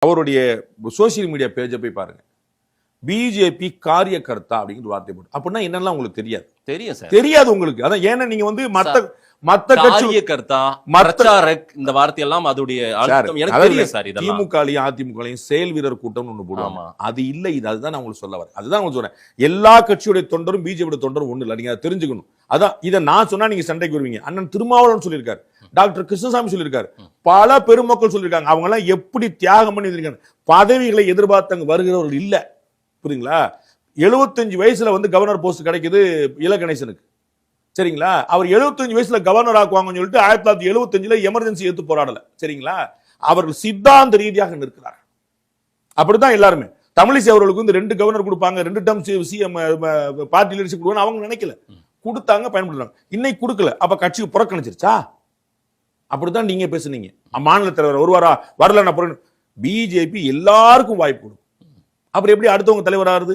அவருடைய social media பேஜை போய் பாருங்க. பிஜேபி காரியகர்த்தா அப்படிங்கிற வார்த்தை போட்டு அப்படின்னா என்னெல்லாம் உங்களுக்கு தெரியாது. தெரியும் சார், தெரியாது உங்களுக்கு. அதான் ஏன்னா நீங்க வந்து மத்த காரியகர்த்தா பிரச்சாரக் இந்த வார்த்தையெல்லாம் அதோடைய அர்த்தம் எனக்கு தெரியும் சார். இதெல்லாம் திமுகலையும் அதிமுகலையும் செயல் வீரர் கூட்டம் ஒண்ணு போடுவாங்க. அது இல்ல, இது அதுதான் நான் உங்களுக்கு சொல்ல வரேன். அதுதான் உங்களுக்கு சொல்றேன். எல்லா கட்சியுடைய தொண்டரும் பிஜேபி தொண்டரும் ஒண்ணு இல்ல, நீங்க அதை தெரிஞ்சுக்கணும். அதான் இதை நான் சொன்னா நீங்க சண்டைக்கு வருவீங்க. அண்ணன் திருமாவளவன் சொல்லியிருக்காரு, டாக்டர் கிருஷ்ணசாமி சொல்லியிருக்காரு, பல பெருமக்கள் சொல்லியிருக்காங்க. அவங்க எல்லாம் எப்படி தியாகம் பண்ணி இருக்காங்க. பதவிகளை எதிர்பார்த்தவங்க வருகிறவர்கள் இல்ல, புரியுங்களா? 75 வயசுல வந்து கவர்னர் போஸ்ட் கிடைக்குது இல கணேசனுக்கு, சரிங்களா? அவர் 75 வயசுல கவர்னர் ஆக்குவாங்கன்னு சொல்லிட்டு 1975 எமர்ஜென்சி எடுத்து போராடல, சரிங்களா? அவர்கள் சித்தாந்த ரீதியாக நிற்கிறார். அப்படித்தான் எல்லாருமே. தமிழிசை அவர்களுக்கு வந்து 2 கவர்னர் கொடுப்பாங்க, 2 டேர்ம் சிஎம் பார்ட்டி லீடர்ஷிப் கொடுவாங்க, அவங்க நினைக்கல, கொடுத்தாங்க, பயன்படுத்துறாங்க. இன்னைக்கு கொடுக்கல, அப்ப கட்சிக்கு புறக்கணிச்சிருச்சா? அப்படித்தான் நீங்க பேசுனீங்க. மாநில தலைவர் ஒருவாரா வரல, பிஜேபி எல்லாருக்கும் வாய்ப்பு கொடுக்கும். அப்புறம் எப்படி அடுத்தவங்க தலைவர் ஆகுது?